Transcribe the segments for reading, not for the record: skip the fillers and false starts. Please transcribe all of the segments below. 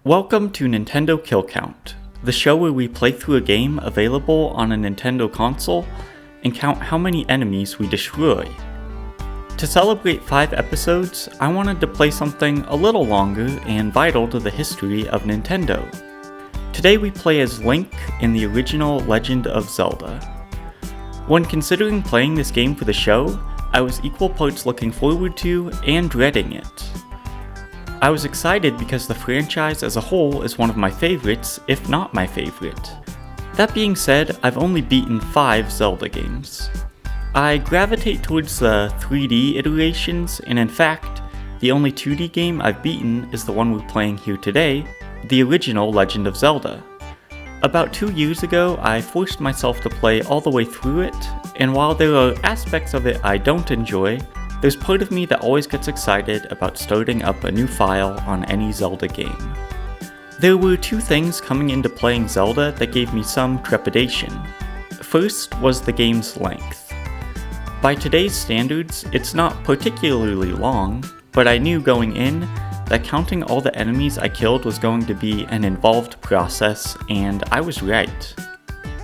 Welcome to Nintendo Kill Count, the show where we play through a game available on a Nintendo console and count how many enemies we destroy. To celebrate 5 episodes, I wanted to play something a little longer and vital to the history of Nintendo. Today we play as Link in the original Legend of Zelda. When considering playing this game for the show, I was equal parts looking forward to and dreading it. I was excited because the franchise as a whole is one of my favorites, if not my favorite. That being said, I've only beaten 5 Zelda games. I gravitate towards the 3D iterations, and in fact, the only 2D game I've beaten is the one we're playing here today, the original Legend of Zelda. About 2 years ago, I forced myself to play all the way through it, and while there are aspects of it I don't enjoy, there's part of me that always gets excited about starting up a new file on any Zelda game. There were 2 things coming into playing Zelda that gave me some trepidation. First was the game's length. By today's standards, it's not particularly long, but I knew going in that counting all the enemies I killed was going to be an involved process, and I was right.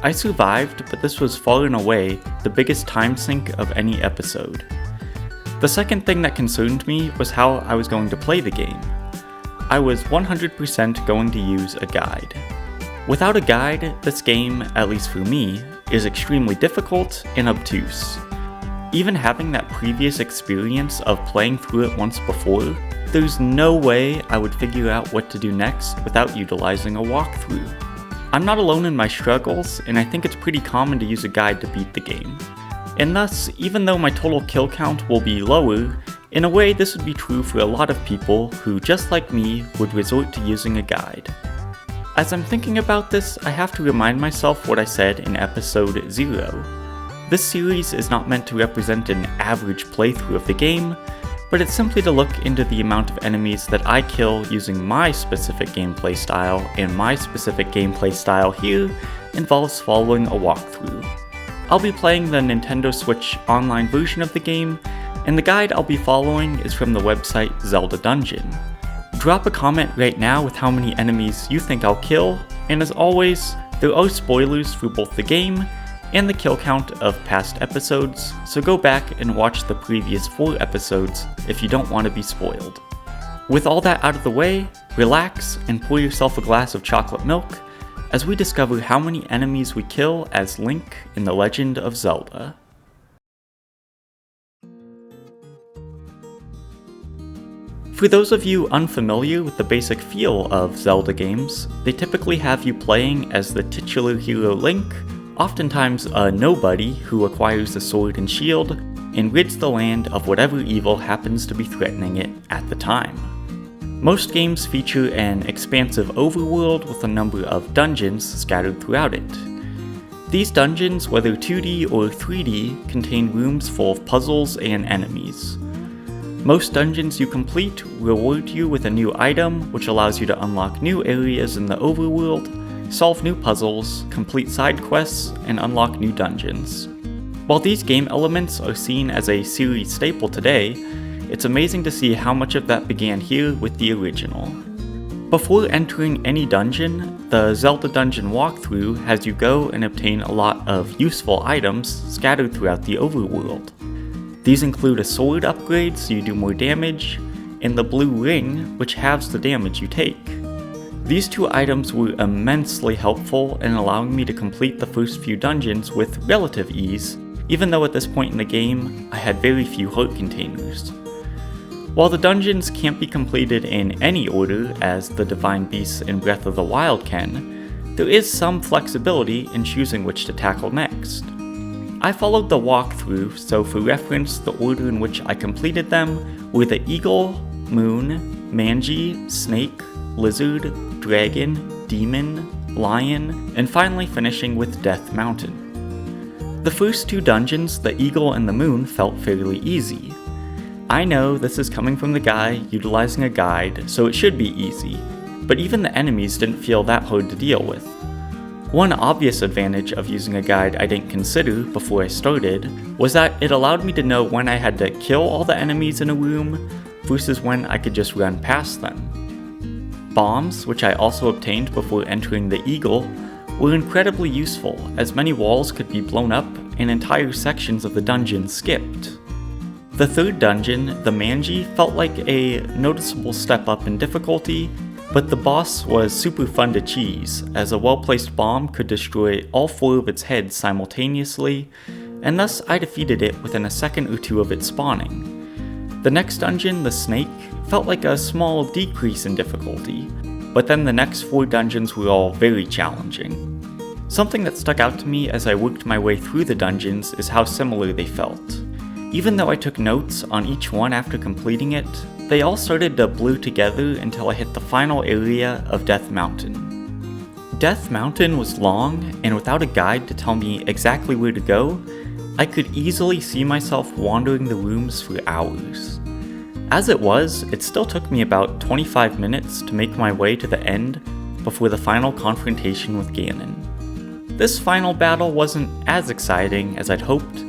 I survived, but this was far and away the biggest time sink of any episode. The second thing that concerned me was how I was going to play the game. I was 100% going to use a guide. Without a guide, this game, at least for me, is extremely difficult and obtuse. Even having that previous experience of playing through it once before, there's no way I would figure out what to do next without utilizing a walkthrough. I'm not alone in my struggles, and I think it's pretty common to use a guide to beat the game. And thus, even though my total kill count will be lower, in a way this would be true for a lot of people who, just like me, would resort to using a guide. As I'm thinking about this, I have to remind myself what I said in episode 0. This series is not meant to represent an average playthrough of the game, but it's simply to look into the amount of enemies that I kill using my specific gameplay style, and my specific gameplay style here involves following a walkthrough. I'll be playing the Nintendo Switch online version of the game, and the guide I'll be following is from the website Zelda Dungeon. Drop a comment right now with how many enemies you think I'll kill, and as always, there are spoilers for both the game and the kill count of past episodes, so go back and watch the previous 4 episodes if you don't want to be spoiled. With all that out of the way, relax and pour yourself a glass of chocolate milk as we discover how many enemies we kill as Link in The Legend of Zelda. For those of you unfamiliar with the basic feel of Zelda games, they typically have you playing as the titular hero Link, oftentimes a nobody who acquires a sword and shield and rids the land of whatever evil happens to be threatening it at the time. Most games feature an expansive overworld with a number of dungeons scattered throughout it. These dungeons, whether 2D or 3D, contain rooms full of puzzles and enemies. Most dungeons you complete reward you with a new item, which allows you to unlock new areas in the overworld, solve new puzzles, complete side quests, and unlock new dungeons. While these game elements are seen as a series staple today, it's amazing to see how much of that began here with the original. Before entering any dungeon, the Zelda Dungeon walkthrough has you go and obtain a lot of useful items scattered throughout the overworld. These include a sword upgrade so you do more damage, and the blue ring, which halves the damage you take. These 2 items were immensely helpful in allowing me to complete the first few dungeons with relative ease, even though at this point in the game, I had very few heart containers. While the dungeons can't be completed in any order as the Divine Beasts in Breath of the Wild can, there is some flexibility in choosing which to tackle next. I followed the walkthrough, so for reference, the order in which I completed them were the Eagle, Moon, Manji, Snake, Lizard, Dragon, Demon, Lion, and finally finishing with Death Mountain. The first 2 dungeons, the Eagle and the Moon, felt fairly easy. I know this is coming from the guy utilizing a guide, so it should be easy, but even the enemies didn't feel that hard to deal with. One obvious advantage of using a guide I didn't consider before I started was that it allowed me to know when I had to kill all the enemies in a room versus when I could just run past them. Bombs, which I also obtained before entering the Eagle, were incredibly useful, as many walls could be blown up and entire sections of the dungeon skipped. The third dungeon, the Manji, felt like a noticeable step up in difficulty, but the boss was super fun to cheese, as a well-placed bomb could destroy all 4 of its heads simultaneously, and thus I defeated it within a second or 2 of it spawning. The next dungeon, the Snake, felt like a small decrease in difficulty, but then the next 4 dungeons were all very challenging. Something that stuck out to me as I worked my way through the dungeons is how similar they felt. Even though I took notes on each one after completing it, they all started to blur together until I hit the final area of Death Mountain. Death Mountain was long, and without a guide to tell me exactly where to go, I could easily see myself wandering the rooms for hours. As it was, it still took me about 25 minutes to make my way to the end before the final confrontation with Ganon. This final battle wasn't as exciting as I'd hoped,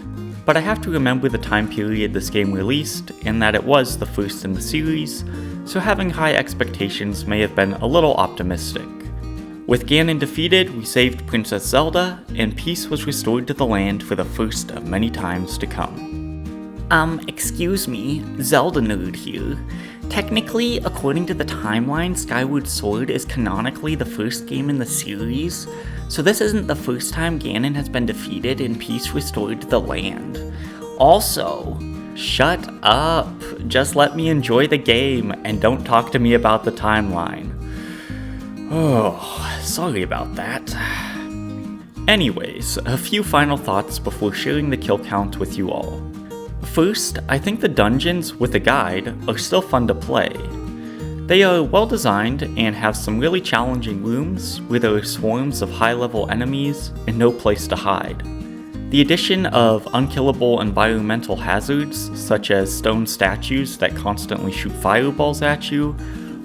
but I have to remember the time period this game released and that it was the first in the series, so having high expectations may have been a little optimistic. With Ganon defeated, we saved Princess Zelda, and peace was restored to the land for the first of many times to come. Excuse me, Zelda nerd here. Technically, according to the timeline, Skyward Sword is canonically the first game in the series, so this isn't the first time Ganon has been defeated and peace restored to the land. Also, shut up, just let me enjoy the game and don't talk to me about the timeline. Oh, sorry about that. Anyways, a few final thoughts before sharing the kill count with you all. First, I think the dungeons with a guide are still fun to play. They are well designed and have some really challenging rooms where there are swarms of high-level enemies and no place to hide. The addition of unkillable environmental hazards, such as stone statues that constantly shoot fireballs at you,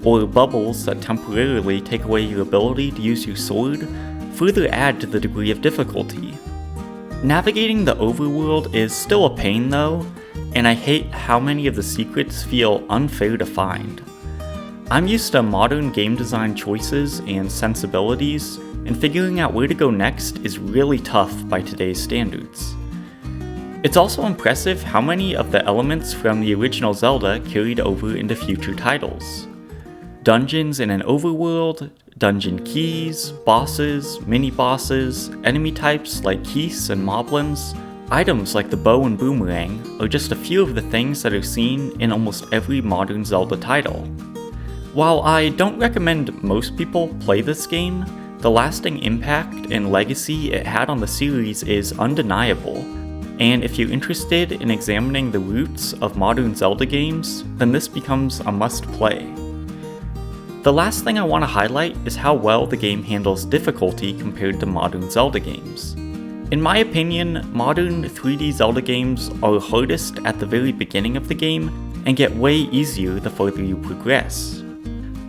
or bubbles that temporarily take away your ability to use your sword, further add to the degree of difficulty. Navigating the overworld is still a pain though, and I hate how many of the secrets feel unfair to find. I'm used to modern game design choices and sensibilities, and figuring out where to go next is really tough by today's standards. It's also impressive how many of the elements from the original Zelda carried over into future titles. Dungeons in an overworld, dungeon keys, bosses, mini-bosses, enemy types like Keese and Moblins, items like the bow and boomerang are just a few of the things that are seen in almost every modern Zelda title. While I don't recommend most people play this game, the lasting impact and legacy it had on the series is undeniable, and if you're interested in examining the roots of modern Zelda games, then this becomes a must-play. The last thing I want to highlight is how well the game handles difficulty compared to modern Zelda games. In my opinion, modern 3D Zelda games are hardest at the very beginning of the game and get way easier the further you progress.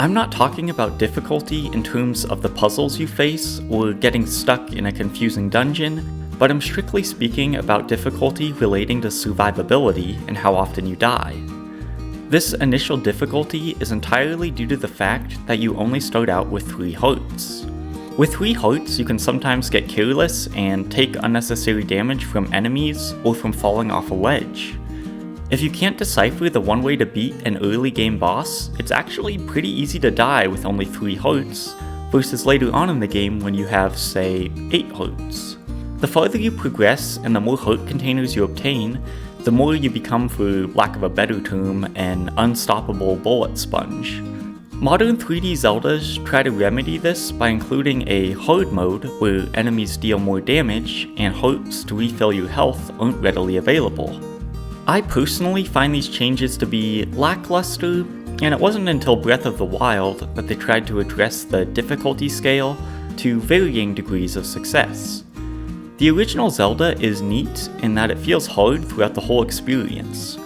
I'm not talking about difficulty in terms of the puzzles you face or getting stuck in a confusing dungeon, but I'm strictly speaking about difficulty relating to survivability and how often you die. This initial difficulty is entirely due to the fact that you only start out with 3 hearts. With 3 hearts, you can sometimes get careless and take unnecessary damage from enemies or from falling off a ledge. If you can't decipher the one way to beat an early game boss, it's actually pretty easy to die with only 3 hearts, versus later on in the game when you have, say, 8 hearts. The farther you progress and the more heart containers you obtain, the more you become, for lack of a better term, an unstoppable bullet sponge. Modern 3D Zeldas try to remedy this by including a hard mode where enemies deal more damage and hearts to refill your health aren't readily available. I personally find these changes to be lackluster, and it wasn't until Breath of the Wild that they tried to address the difficulty scale to varying degrees of success. The original Zelda is neat in that it feels hard throughout the whole experience.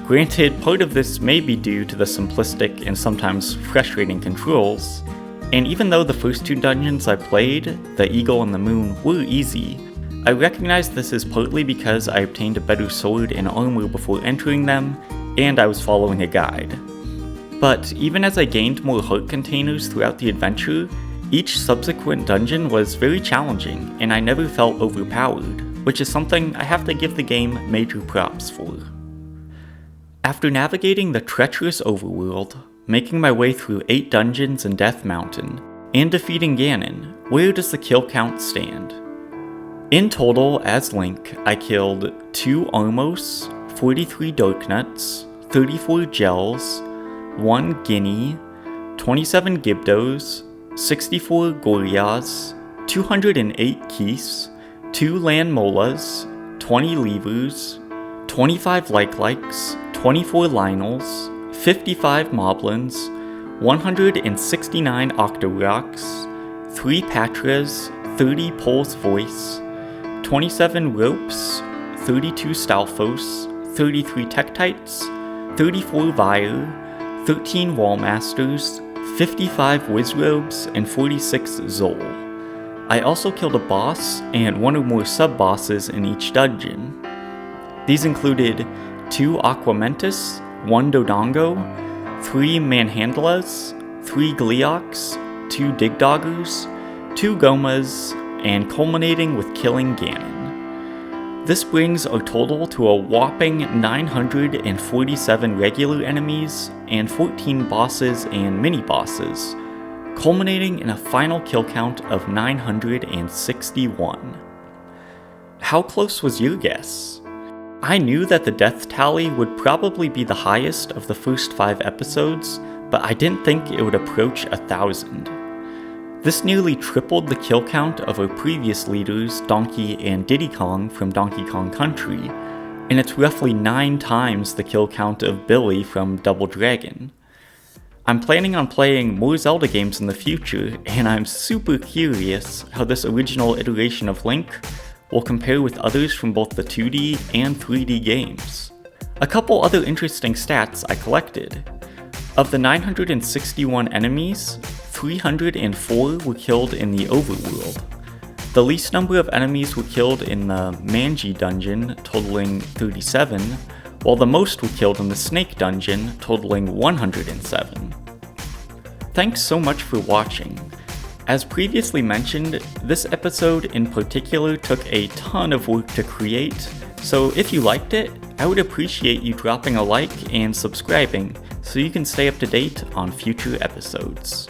Granted, part of this may be due to the simplistic and sometimes frustrating controls, and even though the first 2 dungeons I played, the Eagle and the Moon, were easy, I recognize this is partly because I obtained a better sword and armor before entering them, and I was following a guide. But even as I gained more heart containers throughout the adventure, each subsequent dungeon was very challenging and I never felt overpowered, which is something I have to give the game major props for. After navigating the treacherous overworld, making my way through 8 dungeons in Death Mountain, and defeating Ganon, where does the kill count stand? In total, as Link, I killed 2 Armos, 43 Darknuts, 34 Gels, 1 Guinea, 27 Gibdos, 64 Gorias, 208 Keys, 2 Landmolas, 20 Levers, 25 Likes, 24 Lionels, 55 Moblins, 169 Octorocks, 3 Patras, 30 Pole's Voice, 27 Ropes, 32 Stalfos, 33 Tektites, 34 Vire, 13 Wallmasters, 55 Wizrobes, and 46 Zol. I also killed a boss and 1 or more sub-bosses in each dungeon. These included 2 Aquamentus, 1 Dodongo, 3 Manhandlas, 3 Gleoks, 2 Digdoggers, 2 Gomas, and culminating with killing Ganon. This brings our total to a whopping 947 regular enemies and 14 bosses and mini-bosses, culminating in a final kill count of 961. How close was your guess? I knew that the death tally would probably be the highest of the first 5 episodes, but I didn't think it would approach 1,000. This nearly tripled the kill count of our previous leaders, Donkey and Diddy Kong from Donkey Kong Country, and it's roughly 9 times the kill count of Billy from Double Dragon. I'm planning on playing more Zelda games in the future, and I'm super curious how this original iteration of Link will compare with others from both the 2D and 3D games. A couple other interesting stats I collected. Of the 961 enemies, 304 were killed in the overworld. The least number of enemies were killed in the Manji dungeon, totaling 37, while the most were killed in the Snake dungeon, totaling 107. Thanks so much for watching. As previously mentioned, this episode in particular took a ton of work to create, so if you liked it, I would appreciate you dropping a like and subscribing so you can stay up to date on future episodes.